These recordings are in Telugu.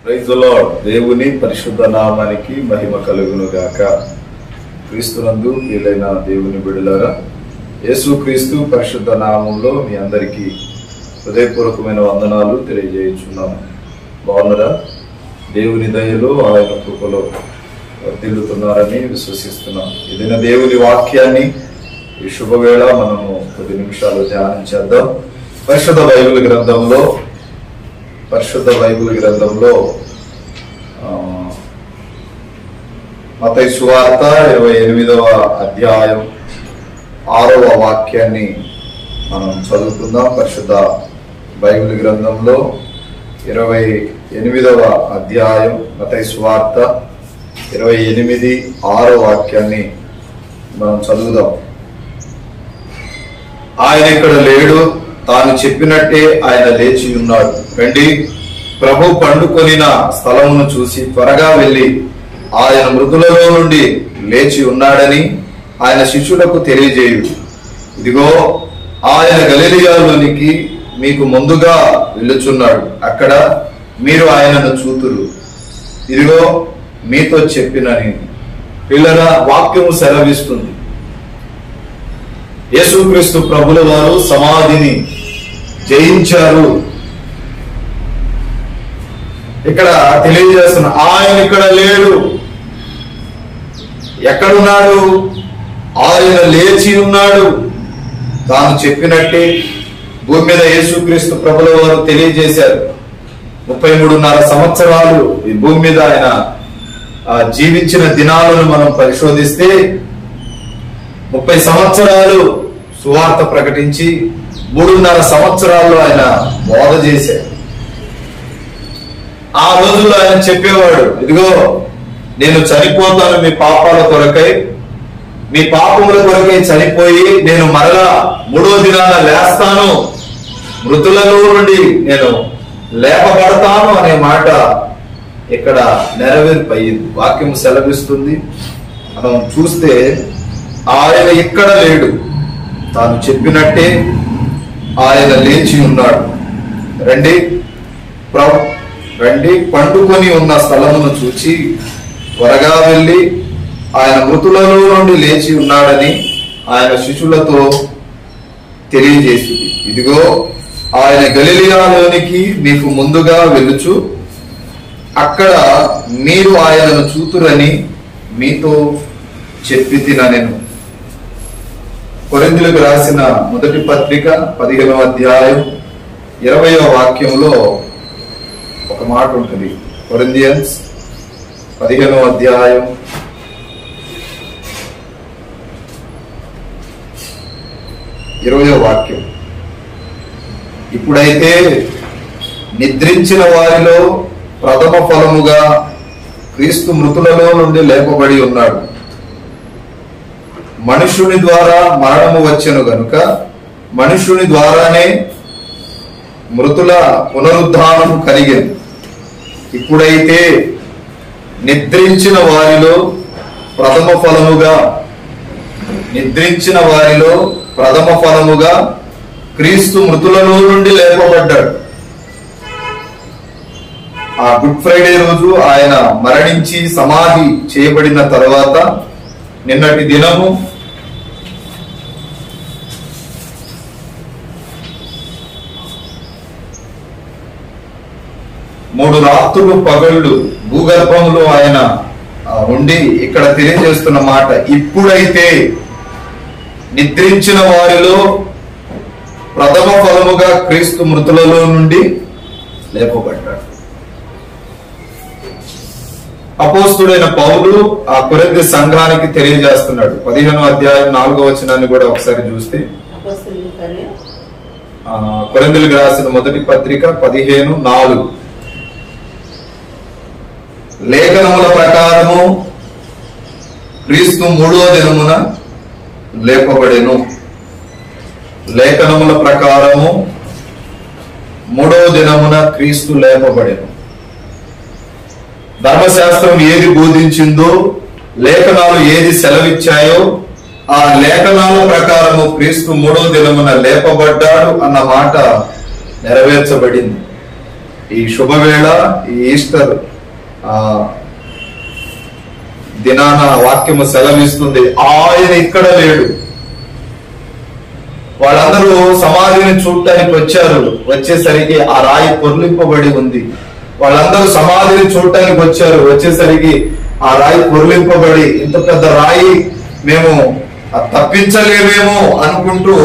Praise the lord. దేవుని పరిశుద్ధ నామానికి మహిమ కలుగును గాక. క్రీస్తునందు ప్రియులైన దేవుని బిడ్డలారా, యేసుక్రీస్తు పరిశుద్ధ నామంలో మీ అందరికీ హృదయపూర్వకమైన వందనాలు తెలియజేయుచున్నాను. బాగున్నారా? దేవుని దయలో ఆయన కృపలో వర్ధిల్లుతున్నారని విశ్వసిస్తున్నాం. ఏదైనా దేవుని వాక్యాన్ని ఈ శుభవేళ మనము కొద్ది నిమిషాలు ధ్యానం చేద్దాం. పరిశుద్ధ బైబిల్ గ్రంథంలో మత్తయి సువార్త 28వ అధ్యాయం 6వ వాక్యాన్ని మనం చదువుకుందాం. పరిశుద్ధ బైబిల్ గ్రంథంలో 28వ అధ్యాయం మత్తయి సువార్త 28:6 వాక్యాన్ని మనం చదువుదాం. ఆయన ఇక్కడ లేడు, తాను చెప్పినట్టే ఆయన లేచి ఉన్నాడు. రండి, ప్రభు పండుకొనిన స్థలమును చూసి త్వరగా వెళ్ళి ఆయన మృతులలో నుండి లేచి ఉన్నాడని ఆయన శిష్యులకు తెలియజేయుడు. ఇదిగో ఆయన గలిలయలోనికి మీకు ముందుగా వెళ్ళుచున్నాడు, అక్కడ మీరు ఆయనను చూతురు. ఇదిగో మీతో చెప్పినని పిల్లల వాక్యము సెలవిస్తుంది. యేసుక్రీస్తు ప్రభుల వారు సమాధిని జయించారు. ఇక్కడ తెలియజేస్తున్న ఆయన ఇక్కడ లేడు. ఎక్కడున్నాడు? ఆయన లేచి ఉన్నాడు. తాను చెప్పినట్టే భూమి మీద యేసుక్రీస్తు ప్రభుల వారు తెలియజేశారు. 33.5 సంవత్సరాలు ఈ భూమి మీద ఆయన జీవించిన దినాలను మనం పరిశోధిస్తే 30 సంవత్సరాలు సువార్త ప్రకటించి 3.5 సంవత్సరాల్లో ఆయన బోధ చేశారు. ఆ రోజుల్లో ఆయన చెప్పేవాడు, ఇదిగో నేను చనిపోతాను మీ పాపాల కొరకై, మీ పాపముల కొరకై చనిపోయి నేను మరలా 3వ దినాన లేస్తాను, మృతులలో నుండి నేను లేపబడతాను అనే మాట ఇక్కడ నెరవేర్పయింది. వాక్యం సెలవిస్తుంది. మనం చూస్తే ఆయన ఇక్కడ లేడు, తాను చెప్పినట్టే ఆయన లేచి ఉన్నాడు. రండి, పండుకొని ఉన్న స్థలమును చూచి త్వరగా వెళ్ళి ఆయన మృతులలో నుండి లేచి ఉన్నాడని ఆయన శిష్యులతో తెలియజేసింది. ఇదిగో ఆయన గలిలయలోనికి మీకు ముందుగా వెళ్ళుచు, అక్కడ మీరు ఆయనను చూతురని మీతో చెప్పి తిననెను. కొరింథీయులకు రాసిన మొదటి పత్రిక 15వ అధ్యాయం 20వ వాక్యంలో ఒక మాట ఉంటుంది. కొరింథియన్స్ 15వ అధ్యాయం 20వ వాక్యం. ఇప్పుడైతే నిద్రించిన వారిలో ప్రథమ ఫలముగా క్రీస్తు మృతులలో నుండి లేపబడి ఉన్నాడు. మనుషుని ద్వారా మరణము వచ్చెను గనుక మనుషుని ద్వారానే మృతుల పునరుద్ధానము కలిగెను. ఇప్పుడైతే నిద్రించిన వారిలో ప్రథమ ఫలముగా క్రీస్తు మృతులలో నుండి లేపబడ్డాడు. ఆ గుడ్ ఫ్రైడే రోజు ఆయన మరణించి సమాధి చేయబడిన తర్వాత నిన్నటి దినము మూడు రాత్రులు పగళ్ళు భూగర్భంలో ఆయన ఉండి ఇక్కడ తెలియజేస్తున్న మాట, ఇప్పుడైతే నిద్రించిన వారిలో ప్రథమ ఫలముగా క్రీస్తు మృతులలో నుండి లేపబడ్డాడు. అపోస్తుడైన పౌలు ఆ కొరింథీ సంఘానికి తెలియజేస్తున్నాడు. 15వ అధ్యాయం 4వ వచనాన్ని కూడా ఒకసారి చూస్తే, కొరింథీయులకు రాసిన మొదటి పత్రిక 15:4, లేఖనముల ప్రకారము క్రీస్తు 3వ దినమున లేపబడెను. లేఖనముల ప్రకారము 3వ దినమున క్రీస్తు లేపబడెను. ధర్మశాస్త్రం ఏది బోధించిందో, లేఖనాలు ఏది సెలవిచ్చాయో ఆ లేఖనాల ప్రకారము క్రీస్తు 3వ దినమున లేపబడ్డాడు అన్న మాట నెరవేర్చబడింది. ఈ శుభవేళ, ఈ ఈస్టర్ దినాన వాక్యము సెలవిస్తుంది, ఆయన ఇక్కడ లేడు. వాళ్ళందరూ సమాధిని చూడటానికి వచ్చారు. వచ్చేసరికి ఆ రాయి పొర్లింపబడి ఉంది. వాళ్ళందరూ సమాధిని చూడటానికి వచ్చారు. వచ్చేసరికి ఆ రాయి పొర్లింపబడి, ఇంత పెద్ద రాయి మేము తప్పించలేమేమో అనుకుంటూ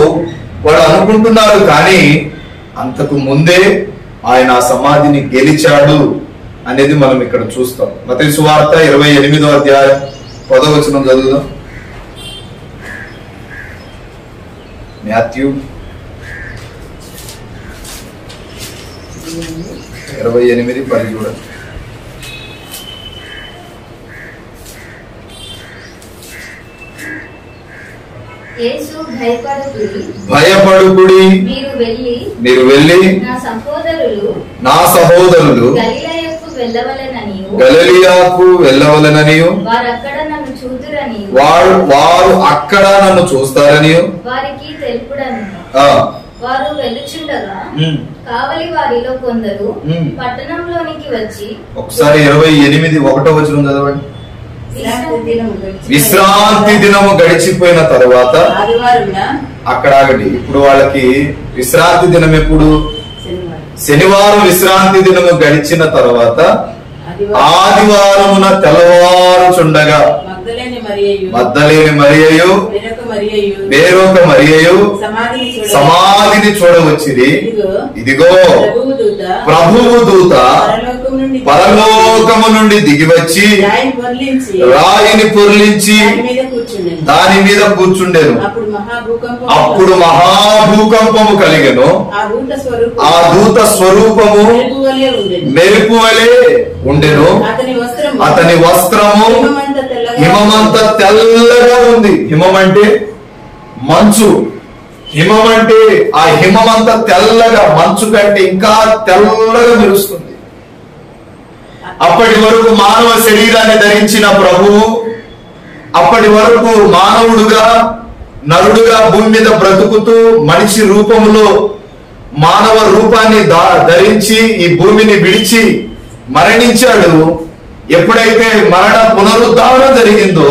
వాళ్ళు అనుకుంటున్నారు. కానీ అంతకు ముందే ఆయన ఆ సమాధిని గెలిచాడు అనేది మనం ఇక్కడ చూస్తాం. మత్తయి సువార్త 28వ అధ్యాయం 10వ వచనం చదువుదాం. మాథ్యూ 28:10 చూడండి. యేసు భయపడుకుడి, మీరు వెళ్ళి నా సహోదరులు గలిలయకు వెళ్ళవలెననియు వారు అక్కడ నన్ను చూస్తారని వారికి తెలుపుడను. వారు వెళ్ళుచుండగా కావలి వారిలో కొందరు పట్టణంలోనికి వచ్చి, ఒకసారి 28:1వ వచనం చదవండి. విశ్రాంతి దినము గడిచిపోయిన తరువాత, అక్కడ ఆగండి. ఇప్పుడు వాళ్ళకి విశ్రాంతి దినం ఎప్పుడు? శనివారం విశ్రాంతి దినము గడిచిన తర్వాత ఆదివారమున తెల్లవారుచుండగా మగ్దలేని మరియయు వేరొక మరియయు సమాధిని చూడవచ్చిరి. ఇదిగో ప్రభువు దూత పరలోకము నుండి దిగివచ్చి రాయిని పొర్లించి దాని మీద కూర్చుండెను. అప్పుడు మహాభూకంపము కలిగెను. ఆ దూత స్వరూపము మెరుపు వలె ఉండెను. అతని వస్త్రము హిమమంత తెల్లగా ఉంది. హిమం అంటే మంచు. హిమం అంటే ఆ హిమమంత తెల్లగా, మంచు కంటే ఇంకా తెల్లగా మెరుస్తుంది. అప్పటి వరకు మానవ శరీరాన్ని ధరించిన ప్రభువు, అప్పటి వరకు మానవుడుగా నరుడుగా భూమి మీద బ్రతుకుతూ మనిషి రూపంలో మానవ రూపాన్ని ధరించి ఈ భూమిని విడిచి మరణించాడు. ఎప్పుడైతే మరణ పునరుద్ధరణ జరిగిందో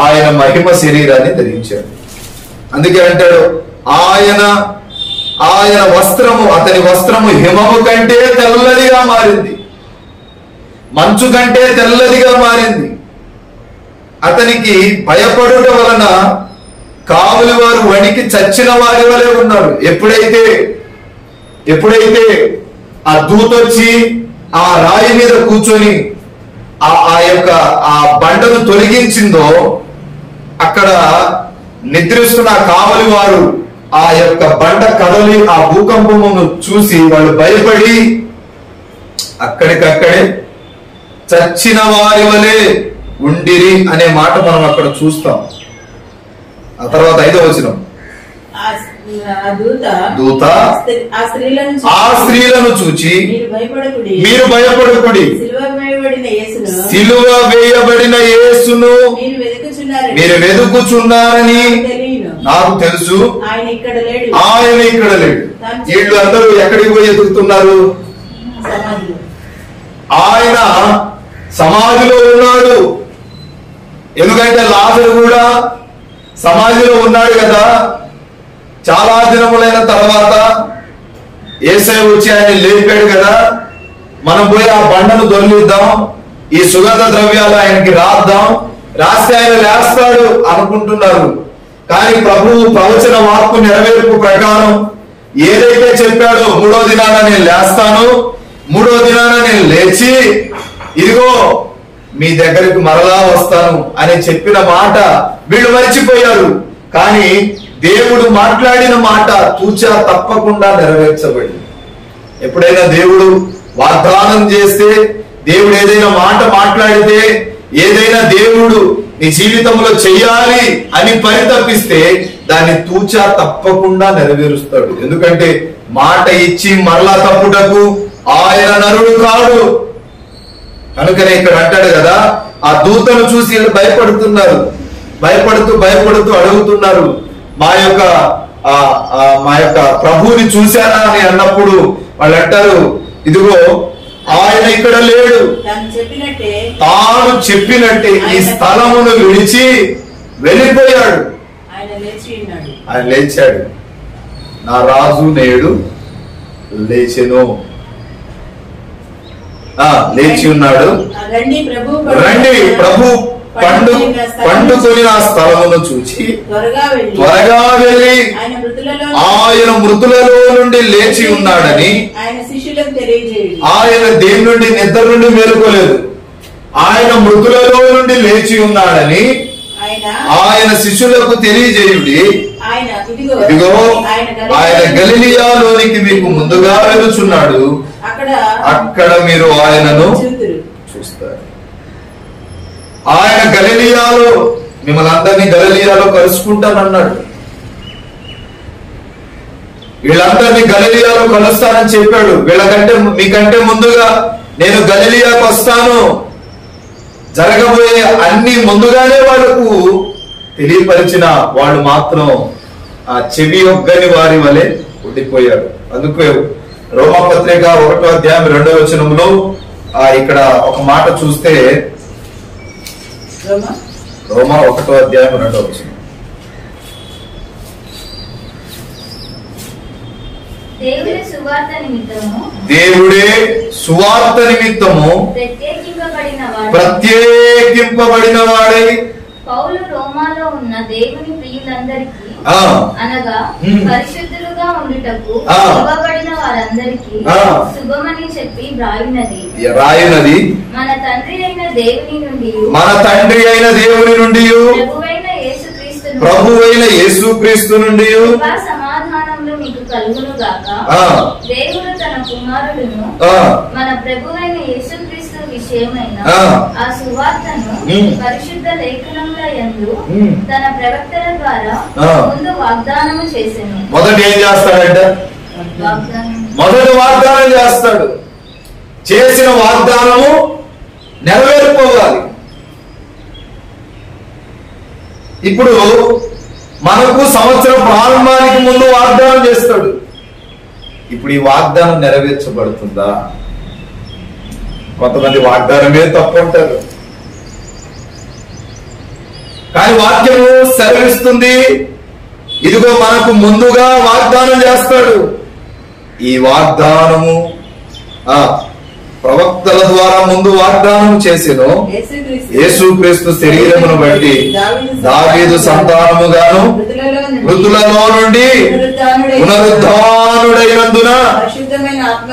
ఆయన మహిమ శరీరాన్ని ధరించాడు. అందుకే అంటాడు, ఆయన వస్త్రము, అతని వస్త్రము హిమము కంటే తెల్లదిగా మారింది, మంచు కంటే తెల్లదిగా మారింది. అతనికి భయపడుట వలన కావలి వారు వణికి చచ్చిన వారి వలె ఉన్నారు. ఎప్పుడైతే ఆ దూత వచ్చి ఆ రాయి మీద కూర్చొని ఆ బండను తొలగించిందో, అక్కడ నిద్రిస్తున్న కావలి వారు ఆ యొక్క బండ కదలి ఆ భూకంపమును చూసి వాళ్ళు భయపడి అక్కడికక్కడే చచ్చిన వారి వలె ఉండిరి అనే మాట మనం అక్కడ చూస్తాం. ఆ తర్వాత 5వ వచనం, దూత ఆ స్త్రీలను చూచి మీరు భయపడకుడి, సిలువ వేయబడిన యేసును మీరు వెతుకుచున్నారని నాకు తెలుసు, ఆయన ఇక్కడ లేడు. వీళ్ళు అందరూ ఎక్కడికి పోయి ఎదుగుతున్నారు? ఆయన సమాధిలో ఉన్నాడు. ఎందుకంటే లాజరు కూడా సమాధిలో ఉన్నాడు కదా. చాలా దినములైన తర్వాత యేసయ్య వచ్చి ఆయన లేపాడు కదా. మనం పోయి ఆ బండను దొర్లిద్దాం, ఈ సుగంధ ద్రవ్యాలు ఆయనకి రాద్దాం, రాస్తే ఆయన లేస్తాడు అనుకుంటున్నారు. కానీ ప్రభువు ప్రవచన వాక్కు నెరవేర్పు ప్రకారం ఏదైతే చెప్పాడో, 3వ దినాన నేను లేస్తాను, 3వ దినాన నేను లేచి ఇదిగో మీ దగ్గరికి మరలా వస్తాను అని చెప్పిన మాట వీళ్ళు మర్చిపోయారు. కానీ దేవుడు మాట్లాడిన మాట తూచా తప్పకుండా నెరవేర్చబడింది. ఎప్పుడైనా దేవుడు వాగ్దానం చేస్తే, దేవుడు ఏదైనా మాట మాట్లాడితే, ఏదైనా దేవుడు నీ జీవితంలో చెయ్యాలి అని పరితపిస్తే దాన్ని తూచా తప్పకుండా నెరవేరుస్తాడు. ఎందుకంటే మాట ఇచ్చి మరలా తప్పుటకు ఆయన నరుడు కాడు. కనుకనే ఇక్కడ అంటాడు కదా, ఆ దూతను చూసి వీళ్ళు భయపడుతున్నారు. భయపడుతూ అడుగుతున్నారు, మా యొక్క ప్రభువుని చూశానా అని అన్నప్పుడు వాళ్ళు అంటారు, ఇదిగో ఆయన ఇక్కడ లేడు, తాను చెప్పినట్టే ఈ స్థలమును విడిచి వెళ్ళిపోయాడు. ఆయన లేచాడు. నా రాజు నేడు లేచెను. లేచి ఉన్నాడు. రండి ప్రభు పండుకొని ఆ స్థలమును చూచి త్వరగా వెళ్ళి ఆయన మృతులలో నుండి లేచి ఉన్నాడని ఆయన దేని నుండి నిద్ర నుండి మేలుకోలేదు. ఆయన మృతులలో నుండి లేచి ఉన్నాడని ఆయన శిష్యులకు తెలియజేయుడి. ఇదిగో ఆయన గలిలియాలోనికి మీకు ముందుగా వెలుచున్నాడు, అక్కడ మీరు ఆయనను చూస్తారు. ఆయన గలిలియాలో మిమ్మల్ని అందరినీ గలిలియాలో కలుసుకుంటానన్నాడు. వీళ్ళందరినీ గలిలియాలో కలుస్తానని చెప్పాడు. వీళ్ళకంటే మీకంటే ముందుగా నేను గలిలియాకు వస్తాను, జరగబోయే అన్ని ముందుగానే వాళ్ళకు తెలియపరిచిన వాళ్ళు మాత్రం ఆ చెవి ఒగ్గని వారి వలె ఉండిపోయారు. అందుకే రోమపత్రిక 1వ అధ్యాయం 2వ వచనంలో ఇక్కడ ఒక మాట చూస్తే, రోమా 1వ అధ్యాయం 2వ వచనం, దేవుడే సువార్త నిమిత్తము ప్రత్యేకింపబడిన వాడై పౌలు రోమాలో ఉన్న దేవుని ప్రియులందరికీ అనగా పరిశుద్ధులుగా ఉండుటకు ఇవ్వబడిన వారందరికీ శుభమని చెప్పి రాయునది మన తండ్రి అయిన దేవుని నుండి ప్రభువైన యేసుక్రీస్తు నుండి సమాధానంలో మీకు కలుగును గాక. దేవుడు తన కుమారుడును మన ప్రభువైన యేసుక్రీస్తు విషయమైన ఆ సువార్తను పరిశుద్ధ లేఖనముల యందు తన ప్రవక్తల ద్వారా ముందు వాగ్దానము చేసెను. మొదటి ఏం చేస్తాడంటే మొదటి వాగ్దానం చేస్తాడు. చేసిన వాగ్దానము నెరవేరిపోవాలి. ఇప్పుడు మనకు సంవత్సరం ప్రారంభానికి ముందు వాగ్దానం చేస్తాడు. ఇప్పుడు ఈ వాగ్దానం నెరవేర్చబడుతుందా? కొంతమంది వాగ్దానమే తప్పు అంటారు, కానీ వాక్యము సెలవిస్తుంది, ఇదిగో మనకు ముందుగా వాగ్దానం చేస్తాడు. ఈ వాగ్దానము ప్రవక్తల ద్వారా ముందు వాగ్దానం చేసెను. యేసుక్రీస్తు శరీరమును బట్టి దావీదు సంతానముగాను మృతులలో నుండి పునరుద్ధానుడైనందున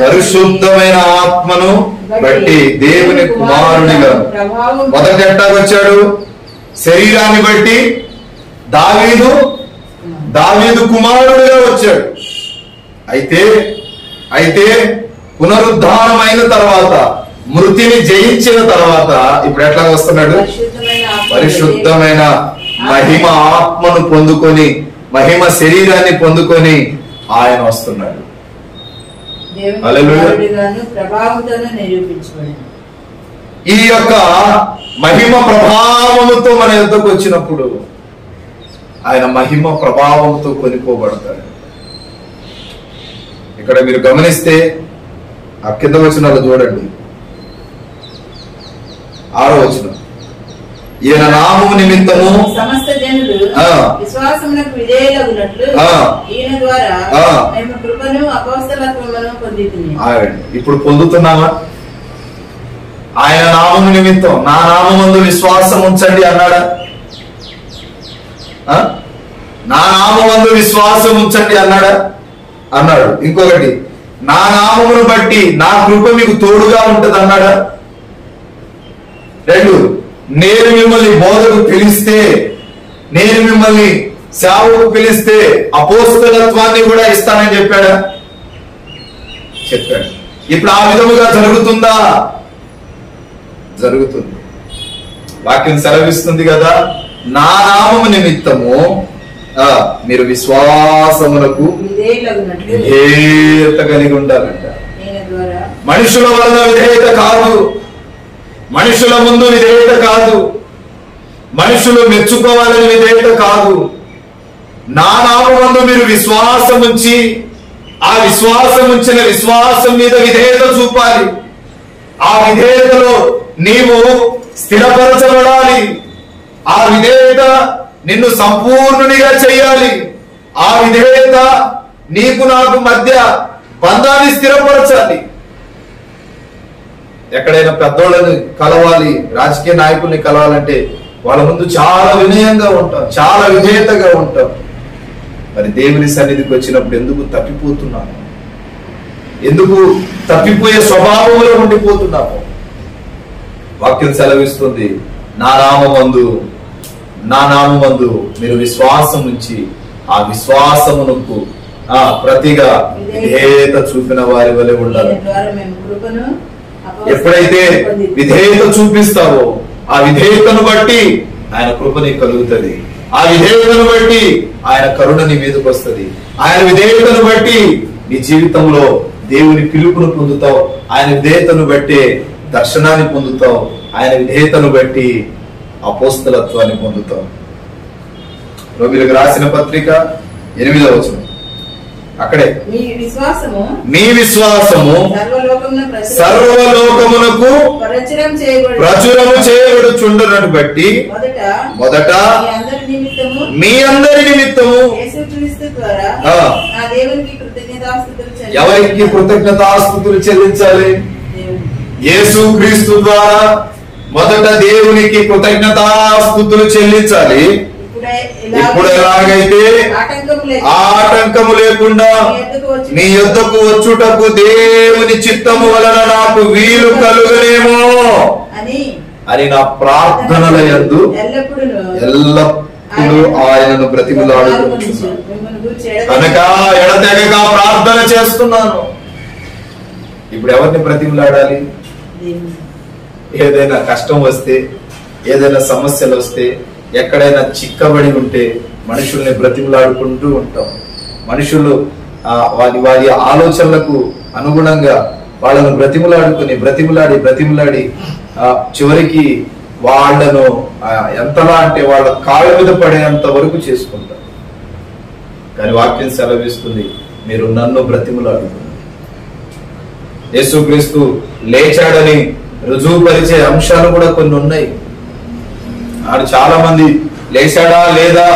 పరిశుద్ధమైన ఆత్మను బట్టి దేవుని కుమారునిగా మొదటి ఎట్టాగొచ్చాడు? శరీరాన్ని బట్టి దావీదు కుమారుడిగా వచ్చాడు. అయితే పునరుద్ధానం అయిన తర్వాత, మృతిని జయించిన తర్వాత ఇప్పుడు ఎట్లా వస్తున్నాడు? పరిశుద్ధమైన మహిమ ఆత్మను పొందుకొని, మహిమ శరీరాన్ని పొందుకొని ఆయన వస్తున్నాడు. ఈ యొక్క మహిమ ప్రభావముతో మన యుద్ధకు వచ్చినప్పుడు ఆయన మహిమ ప్రభావంతో కొనిపోబడతాడు. ఇక్కడ మీరు గమనిస్తే ఆ కింద వచనాలు చూడండి, 6వ వచనం, ఈయన నామము నిమిత్తము సమస్త జనులు విశ్వాసమునకు విధేయులగునట్లు ఈయన ద్వారా మేము కృపను అపోస్తలత్వమును పొందితిమి. ఇప్పుడు పొందుతున్నామా? ఆయన నామము నిమిత్తం నా నామమందు విశ్వాసం ఉంచండి అన్నాడా? నా నామమందు విశ్వాసం ఉంచండి అన్నాడా? అన్నాడు. ఇంకొకటి, నా నామమును బట్టి నా కృప మీకు తోడుగా ఉంటది అన్నాడా? 2, నేను మిమ్మల్ని బోధకు పిలిస్తే, నేను మిమ్మల్ని సేవకు పిలిస్తే అపోస్తలత్వాన్ని కూడా ఇస్తానని చెప్పాడా? చెప్పాడు. ఇప్పుడు ఆ విధముగా జరుగుతుందా? జరుగుతుంది. వాక్యం సెలవిస్తుంది కదా, నా నామము నిమిత్తము మీరు విశ్వాసములకు విధేయత కలిగి ఉండాలంట. మనుషుల వలన విధేయత కాదు, మనుషుల ముందు విధేయత కాదు, మనుషులు మెచ్చుకోవాలని విధేయత కాదు. నా నామమందు మీరు విశ్వాసం ఉంచి ఆ విశ్వాసం ఉంచిన విశ్వాసం మీద విధేయత చూపాలి. ఆ విధేయతలో నీవు స్థిరపరచబడాలి. ఆ విధేయత నిన్ను సంపూర్ణునిగా చేయాలి. ఆ విధేయత నీకు నాకు మధ్య బంధాన్ని స్థిరపరచాలి. ఎక్కడైనా పెద్దోళ్ళని కలవాలి, రాజకీయ నాయకుల్ని కలవాలంటే వాళ్ళ ముందు చాలా వినయంగా ఉంటాం, చాలా విధేయతగా ఉంటాం. మరి దేవుని సన్నిధికి వచ్చినప్పుడు ఎందుకు తప్పిపోతున్నాము? ఎందుకు తప్పిపోయే స్వభావంలో ఉండిపోతున్నాము? వాక్యం సెలవిస్తుంది, నా నామమందు మీరు విశ్వాసం ఉంచి ఆ విశ్వాసమునకు ప్రతిగా విధేయత చూపిన వారి వలె ఉండాలి. ఎప్పుడైతే విధేయత చూపిస్తావో ఆ విధేయతను బట్టి ఆయన కృపని కలుగుతుంది. ఆ విధేయతను బట్టి ఆయన కరుణ నీ మీదకి వస్తుంది. ఆయన విధేయతను బట్టి నీ జీవితంలో దేవుని పిలుపును పొందుతావు. ఆయన విధేయతను బట్టి దర్శనాన్ని పొందుతావు. ఆయన విధేయతను బట్టి అపోస్తలత్వాన్ని పొందుతావు. రోమిలకు రాసిన పత్రిక 8వ వచనం అక్కడే, మీ విశ్వాసము సర్వలోకమునకు ప్రచురము చేయబడుచుండునను బట్టి మొదట మీ అందరి నిమిత్తము ఎవరికి కృతజ్ఞతాస్తుతులు చెల్లించాలి? యేసుక్రీస్తు ద్వారా మొదట దేవునికి కృతజ్ఞతాస్తుతులు చెల్లించాలి. ఇప్పుడు ఎలాగైతే ఆటంకము లేకుండా నీ యొద్దకు వచ్చుటకు దేవుని చిత్తము వలన నాకు వీలు కలుగనేమో అని నా ప్రార్థనల యందు ఎల్లప్పుడూ ఆయనను బ్రతిమలాడుకుంటున్నాను. కనుక ఎడతెగక ప్రార్థన చేస్తున్నాను. ఇప్పుడు ఎవరిని బ్రతిమలాడాలి? ఏదైనా కష్టం వస్తే, ఏదైనా సమస్యలు వస్తే, ఎక్కడైనా చిక్కబడి ఉంటే మనుషుల్ని బ్రతిమలాడుకుంటూ ఉంటాం. మనుషులు వారి ఆలోచనలకు అనుగుణంగా వాళ్ళను బ్రతిమలాడి చివరికి వాళ్ళను ఎంతలా అంటే వాళ్ళ కాళ్ళ మీద పడేంత వరకు చేసుకుంటారు. కానీ వాక్యం సెలవిస్తుంది, మీరు నన్ను బ్రతిమలాడుతున్నారు. యేసుక్రీస్తు లేచాడని రుజువుపరిచే అంశాలు కూడా కొన్ని ఉన్నాయి. ఆడు చాలా మంది లేచాడా లేదా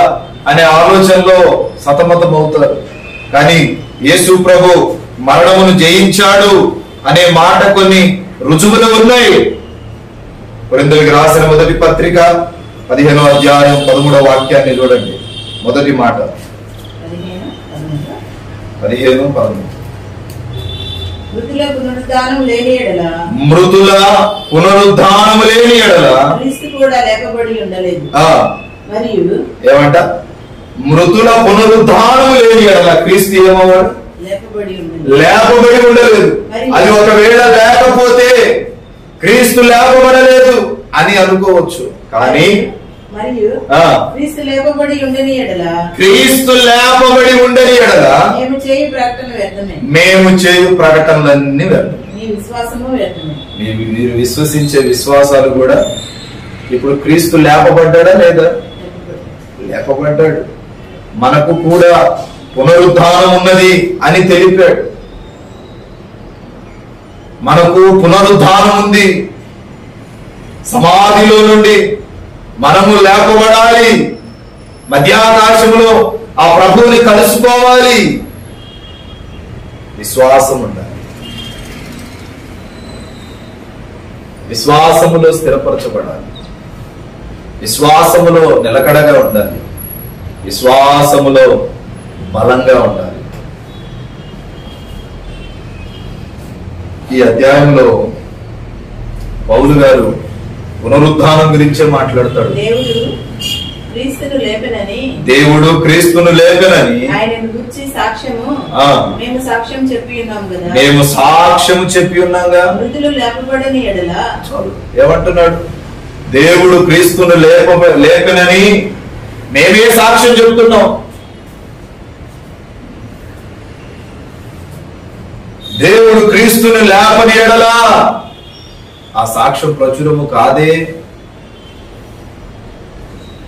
అనే ఆలోచనలో సతమతం అవుతారు. కానీ యేసు ప్రభు మరణమును జయించాడు అనే మాట కొన్ని రుజువులు ఉన్నాయి. కొరింథీయులకు రాసిన మొదటి పత్రిక 15వ అధ్యాయం 13వ వాక్యాన్ని చూడండి. మొదటి మాట 15:13. మృతుల పునరుద్ధానము లేని ఎడల క్రీస్తు కూడా లేపబడి ఉండలేదు. మరియు ఏమంట? మృతుల పునరుద్ధానము లేని ఎడల క్రీస్తు ఏమవ్వడు? లేపబడి ఉండలేదు. అది ఒకవేళ లేకపోతే క్రీస్తు లేపబడలేదు అని అనుకోవచ్చు. కానీ క్రీస్తు లేపబడి ఉండని ఎడల మేము చేయు ప్రకటనలన్నీ వ్యర్థమే. మీరు విశ్వసించే విశ్వాసాలు కూడా. ఇప్పుడు క్రీస్తు లేపబడ్డా లేదా? లేపబడ్డాడు. మనకు కూడా పునరుద్ధానం ఉన్నది అని తెలిపాడు. మనకు పునరుద్ధానం ఉంది. సమాధిలో నుండి మనము లేపబడాలి. మధ్యాకాశంలో ఆ ప్రభువుని కలుసుకోవాలి. విశ్వాసం ఉండాలి. విశ్వాసములో స్థిరపరచబడాలి. విశ్వాసములో నిలకడగా ఉండాలి. విశ్వాసములో బలంగా ఉండాలి. ఈ అధ్యాయంలో పౌలు గారు పునరుద్ధానం గురించే మాట్లాడతాడు. దేవుడు క్రీస్తును లేపెనని మేము సాక్ష్యము చెప్పి ఉన్నాంగా. ఏమంటున్నాడు? దేవుడు క్రీస్తును లేపెనని మేమే సాక్ష్యం చెప్తున్నాం. దేవుడు క్రీస్తును లేపని ఎడలా ఆ సాక్ష్యం ప్రచురము కాదే.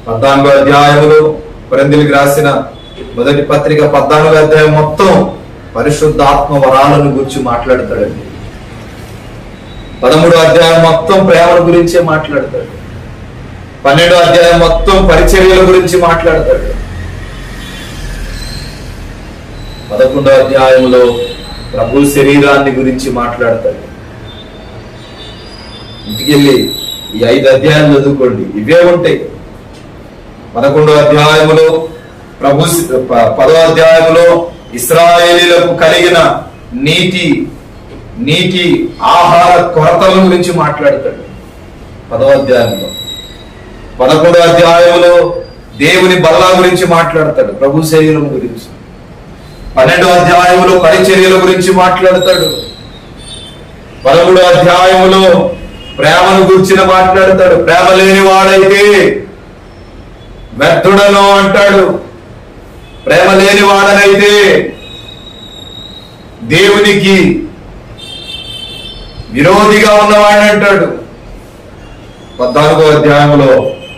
14వ అధ్యాయములో కొరింథీయులకు రాసిన మొదటి పత్రిక 14వ అధ్యాయం మొత్తం పరిశుద్ధాత్మ వరాలను గురించి మాట్లాడతాడండి. 13వ అధ్యాయం మొత్తం ప్రేమల గురించే మాట్లాడతాడు. 12వ అధ్యాయం మొత్తం పరిచర్యల గురించి మాట్లాడతాడు. 11వ అధ్యాయంలో ప్రభు శరీరాన్ని గురించి మాట్లాడతాడు. ఇంటికెళ్ళి ఈ 5 అధ్యాయాలు చదువుకోండి, ఇవే ఉంటాయి. 11వ అధ్యాయంలో 10వ అధ్యాయంలో ఇశ్రాయేలీలకు కలిగిన నీటి ఆహార కొరతల గురించి మాట్లాడతాడు 10వ అధ్యాయంలో. 11వ అధ్యాయంలో దేవుని బల్ల గురించి మాట్లాడతాడు, ప్రభు శరీరం గురించి. 12వ అధ్యాయంలో పరిచర్యల గురించి మాట్లాడతాడు. 13వ అధ్యాయంలో ప్రేమను గురించి మాట్లాడతాడు. ప్రేమ లేని వాడైతే వ్యర్థుడను అంటాడు. ప్రేమ లేని వాడనైతే దేవునికి విరోధిగా ఉన్నవాడిని అంటాడు. 14వ అధ్యాయంలో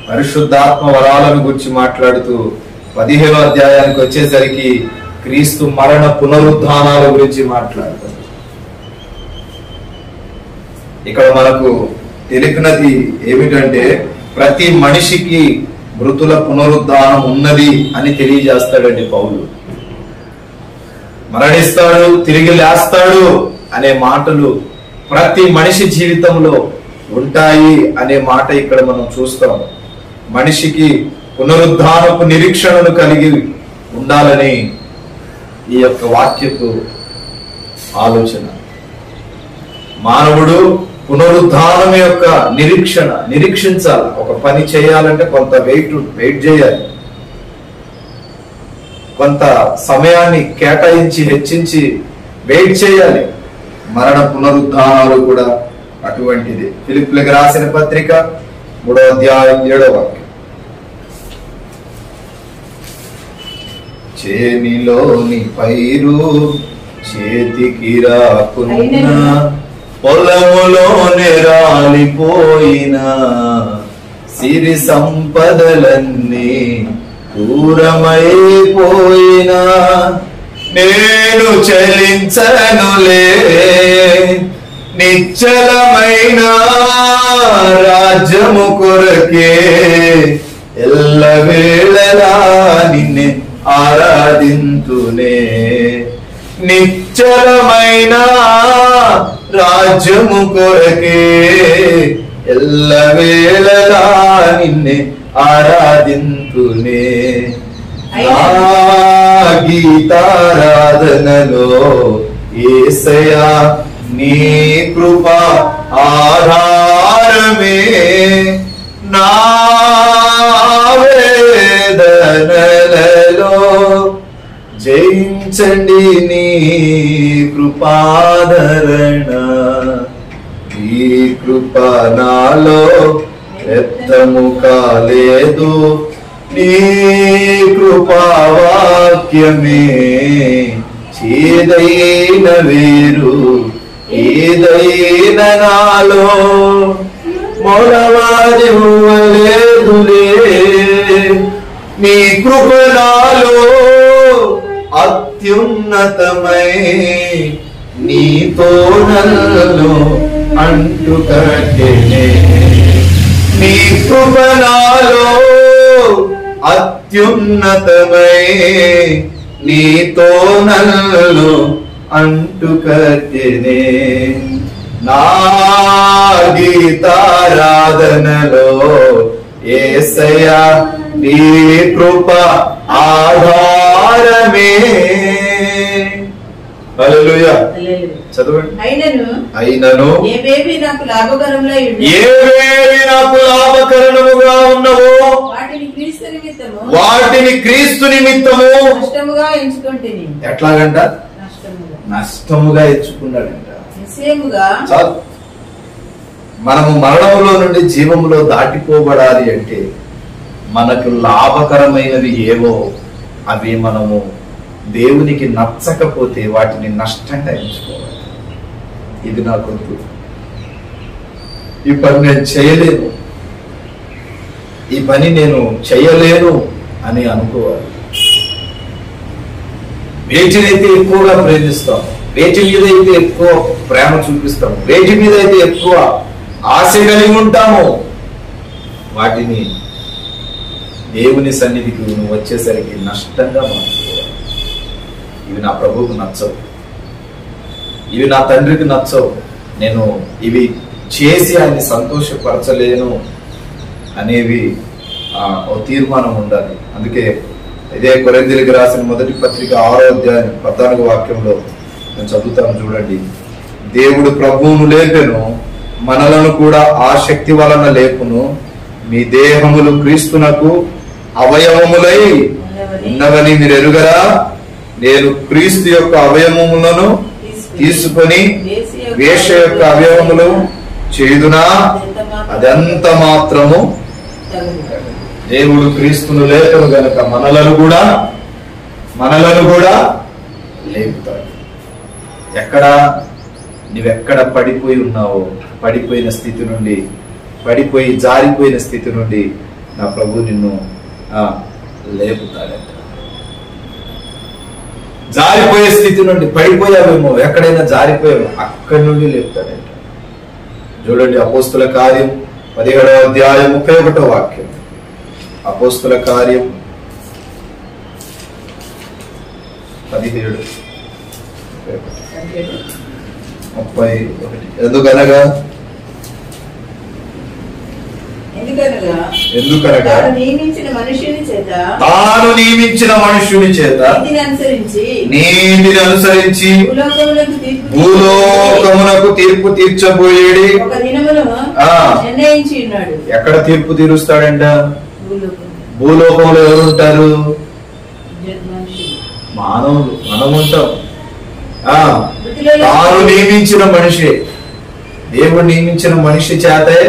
పరిశుద్ధాత్మ వరాలను గురించి మాట్లాడుతూ 15వ అధ్యాయానికి వచ్చేసరికి క్రీస్తు మరణ పునరుద్ధానాల గురించి మాట్లాడతాడు. ఇక్కడ మనకు తెలిపినది ఏమిటంటే ప్రతి మనిషికి మృతుల పునరుద్ధానం ఉన్నది అని తెలియజేస్తాడండి పౌలు. మరణిస్తాడు, తిరిగి లేస్తాడు అనే మాటలు ప్రతి మనిషి జీవితంలో ఉంటాయి అనే మాట ఇక్కడ మనం చూస్తాం. మనిషికి పునరుద్ధానపు నిరీక్షణను కలిగి ఉండాలని ఈ యొక్క వాక్యపు ఆలోచన. మానవుడు పునరుద్ధానం యొక్క నిరీక్షించాలి. ఒక పని చేయాలంటే కొంత వెయిట్ చేయాలి, కొంత సమయాన్ని కేటాయించి హెచ్చించి వెయిట్ చేయాలి. మరణ పునరుద్ధానాలు కూడా అటువంటిది. ఫిలిప్పీయులకు రాసిన పత్రిక 3వ అధ్యాయం 7వ వాక్యం. చేనిలోని పైరు చేతికి రాకున్నా, పొలములోనే రాలిపోయినా, సిరి సంపదలన్నీ దూరమైపోయినా, నేను చలించనులే నిశ్చలమైన రాజ్యము కొరకే, ఎల్లవేళలా నిన్నే ఆరాధింతునే. నిశ్చలమైన రాజ్యము కొరకే, ఎల్లవేళలా నిన్నే ఆరాధింతునే. గీతారాధనలో యేసయ్యా నీ కృప ఆధారమే, నా వేదనలలో జయించండి నీ కృపాదరణ. ఈ కృప నాలో వ్యర్థము కాలేదు, నీ కృపావాక్యమే చేదైన వేరు ఏదైనా నాలో మొలవాదివ్వలేదులే. నీ కృప నాలో అత్యున్నతమై, నీతో నన్ను అంటుకట్టెనే. నీ కృప నాలో అత్యున్నతమై, నీతో నన్ను అంటుకట్టెనే. నా గీతారాధనలో యేసయ్యా నీ కృప ఆధారమే. హల్లెలూయా. చదవండి. అయినను ఏవేవి నాకు లాభకరముగా ఉన్నవో వాటిని క్రీస్తు నిమిత్తము ఎట్లాగంట నష్టముగా ఎంచుకున్నాడంట. చాలు. మనము మరణంలో నుండి జీవములో దాటిపోబడాలి అంటే మనకు లాభకరమైనవి ఏవో అవి మనము దేవునికి నచ్చకపోతే వాటిని నష్టంగా ఎంచుకోవాలి. ఇది నాకొద్దు, ఈ పని నేను చేయలేను, ఈ పని నేను చేయలేను అని అనుకోవాలి. వేటినైతే ఎక్కువగా ప్రేమిస్తాం, వేటి మీద అయితే ఎక్కువ ప్రేమ చూపిస్తాం, వేటి మీద అయితే ఎక్కువ ఆశ కలిగి ఉంటాము, వాటిని దేవుని సన్నిధికి నువ్వు వచ్చేసరికి నష్టంగా మార్చుకోవాలి. ఇవి నా ప్రభువుకు నచ్చవు, ఇవి నా తండ్రికి నచ్చవు, నేను ఇవి చేసి ఆయన్ని సంతోషపరచలేను అనేవి ఒక తీర్మానం ఉండాలి. అందుకే ఇదే కొరింథీయులకు రాసిన మొదటి పత్రిక 6వ అధ్యాయం 14వ వాక్యంలో నేను చదువుతాను చూడండి. దేవుడు ప్రభువును లేపెను, మనలను కూడా ఆ శక్తి వలన లేపును. మీ దేహములు క్రీస్తునకు అవయవములై ఉన్నవని మీరు ఎరుగరా? నేను క్రీస్తు యొక్క అవయవములను తీసుకొని వేశ్య యొక్క అవయవములు చేయుదునా? అదంత మాత్రము. దేవుడు క్రీస్తును లేపను గనక మనలను కూడా లేపుతాడు. నువ్వెక్కడ పడిపోయి ఉన్నావో, పడిపోయిన స్థితి నుండి, జారిపోయిన స్థితి నుండి నా ప్రభు నిన్ను లేపుతాడంట. జారిపోయే స్థితి నుండి, పడిపోయావేమో, ఎక్కడైనా జారిపోయావు, అక్కడి నుండి లేపుతాడంట. చూడండి అపోస్తుల కార్యం 17వ అధ్యాయం 31వ వాక్యం. అపోస్తుల కార్యం 17:31. ఎందుకనగా తాను నియమించిన మనుష్యుని చేత నీతిని అనుసరించి భూలోకమునకు తీర్పు తీర్చబోయేడి. ఎక్కడ తీర్పు తీరుస్తాడంట? భూలోకంలో ఎవరుంటారు? మానవులు, మనం ఉంటాం. తాను నియమించిన మనిషి, దేవుడు నియమించిన మనిషి చేతే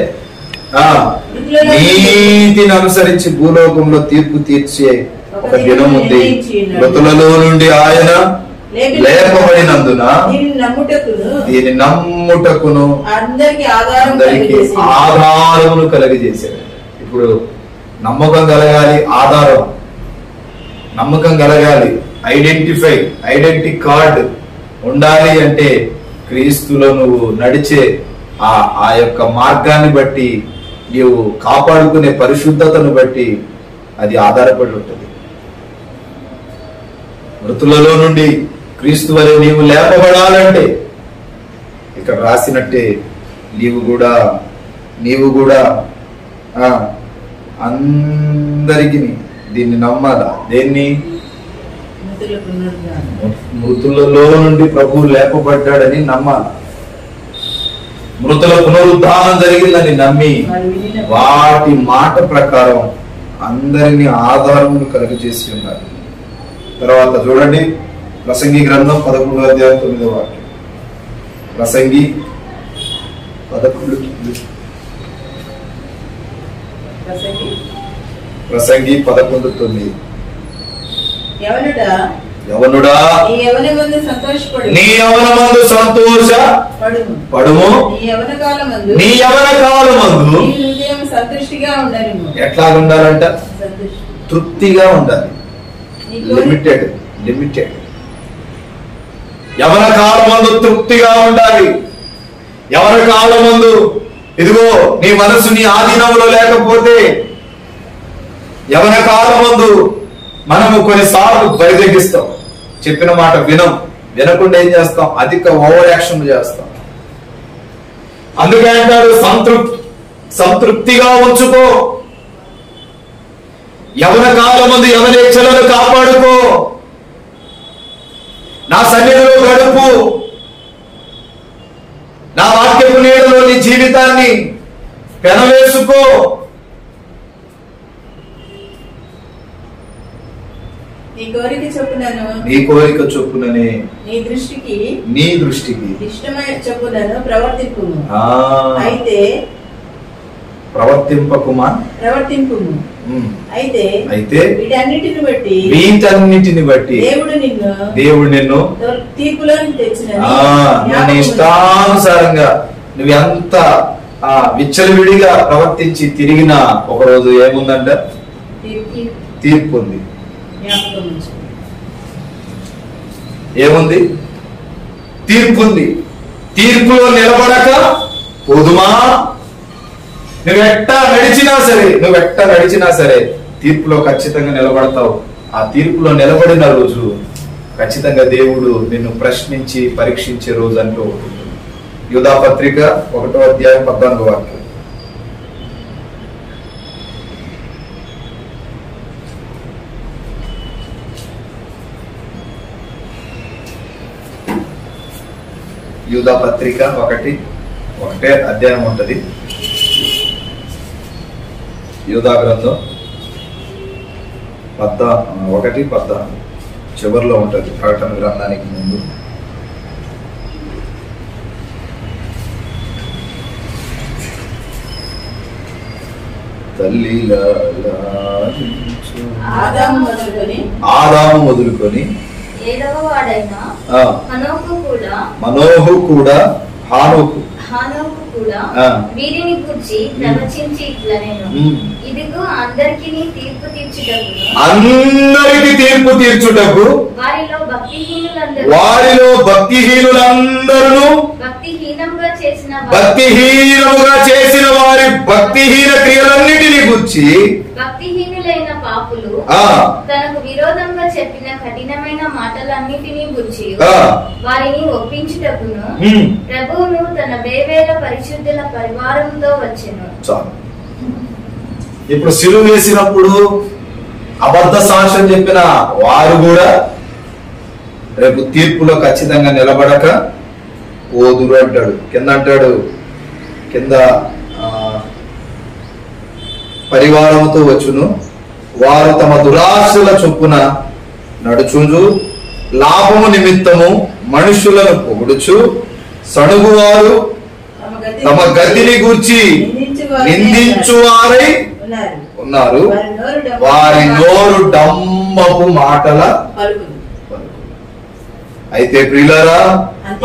నీతిని అనుసరించి భూలోకంలో తీర్పు తీర్చే ఒక దినం ఉంది. మృతులలో నుండి ఆయన లేపబడినందున దీని నమ్ముటకును అందరికి ఆధారమును కలగజేశాడు. ఇప్పుడు నమ్మకం కలగాలి, నమ్మకం కలగాలి, ఐడెంటిటీ కార్డు ఉండాలి. అంటే క్రీస్తులో నువ్వు నడిచే ఆ యొక్క మార్గాన్ని బట్టి, నీవు కాపాడుకునే పరిశుద్ధతను బట్టి అది ఆధారపడి ఉంటుంది. మృతులలో నుండి క్రీస్తు వలె నీవు లేపబడాలంటే ఇక్కడ రాసినట్టే నీవు కూడా అందరికి దీన్ని నమ్మాలా? దేన్ని? మృతులలో నుండి ప్రభువు లేపబడ్డాడని నమ్మాలి. మృతుల పునరుద్ధానం జరిగిందని నమ్మి వాటి మాట ప్రకారం అందరినీ ఆధారమును కలుగజేసి ఉన్నారు. తర్వాత చూడండి ప్రసంగి గ్రంథం 11వ అధ్యాయం 9వ వాక్యం. ప్రసంగి 11:9. యవనుడా నీ యవనమందు సంతోషపడుము, నీ యవన కాలమందు ఎట్లా ఉండాలంట? తృప్తిగా ఉండాలి. లిమిటెడ్. యవన కాలమందు తృప్తిగా ఉండాలి. యవన కాలమందు ఇదిగో నీ మనసు నీ ఆధీనంలో లేకపోతే, యవన కాలమందు మనము కొన్నిసార్లు బరిదెగిస్తాం, చెప్పిన మాట వినకుండా ఏం చేస్తాం? అధిక ఓవర్ యాక్షన్ చేస్తాం. అందుకే అంటారు సంతృప్తిగా ఉంచుకో, యవన కాలమందు యవనేచ్ఛలను కాపాడుకో, నా సన్నిధిలో గడుపు, నా వాక్యపు నీడలో నీ జీవితాన్ని పెనవేసుకో. నీ కోరిక చొప్పుననే నీ దృష్టికి ఇష్టమైన చొప్పునను ప్రవర్తింపుము. అయితే ప్రవర్తింపుము. అయితే వీటన్నిటిని బట్టి దేవుడు నిన్ను తీర్పులోకి తెచ్చిన ఇష్టానుసారంగా నువ్వు ఎంత విచ్చలవిడిగా ప్రవర్తించి తిరిగిన ఒక రోజు ఏముందంట? తీర్పు ఉంది. ఏముంది? తీర్పు ఉంది. తీర్పులో నిలబడక పోదుమా? నువ్వెట్టా నడిచినా సరే తీర్పులో ఖచ్చితంగా నిలబడతావు. ఆ తీర్పులో నిలబడిన రోజు ఖచ్చితంగా దేవుడు నిన్ను ప్రశ్నించి పరీక్షించే రోజు అంటూ ఉంటుంది. యూదా పత్రిక 1వ అధ్యాయం 14వ వాక్యం. యూదా పత్రిక 1వ అధ్యాయం ఉంటది. యూదా గ్రంథం 1:14 చివరిలో ఉంటది, ప్రకటన గ్రంథానికి ముందు. ఆదాము మొదలుకొని మనోహు కూడా హానోకు కూడా వీరిని గురించి ప్రవచించి ఇట్లా నేను ఇదిగో అందరికీ తీర్పు తీర్చుటకు వారిలో భక్తిహీనులందరూ భక్తిహీనముగా చేసిన వారి భక్తిహీన క్రియలన్నిటిని గురించి భక్తిహీనులైన పాపులు తనకు విరోధంగా చెప్పిన కఠినమైన మాటలన్నిటినీ గురించి వారిని ఒప్పించుటకును ప్రభువును తన వేవేల పరిశుద్ధుల పరివారంతో వచ్చెను. ఇప్పుడు సిలువ వేసినప్పుడు అబద్ధ సాక్ష్యం చెప్పిన వారు కూడా రేపు తీర్పులో ఖచ్చితంగా నిలబడక పోదురు అంటాడు. కింద పరివారంతో వచ్చును. వారు తమ దురాశల చొప్పున నడుచుచు లాభము నిమిత్తము మనుషులను పొగుడుచు సణుగువారు తమ గతిని గూర్చి నిందించువారై ఉన్నారు. వారి నోరు డమ్మపు మాటల. అయితే ప్రియులారా,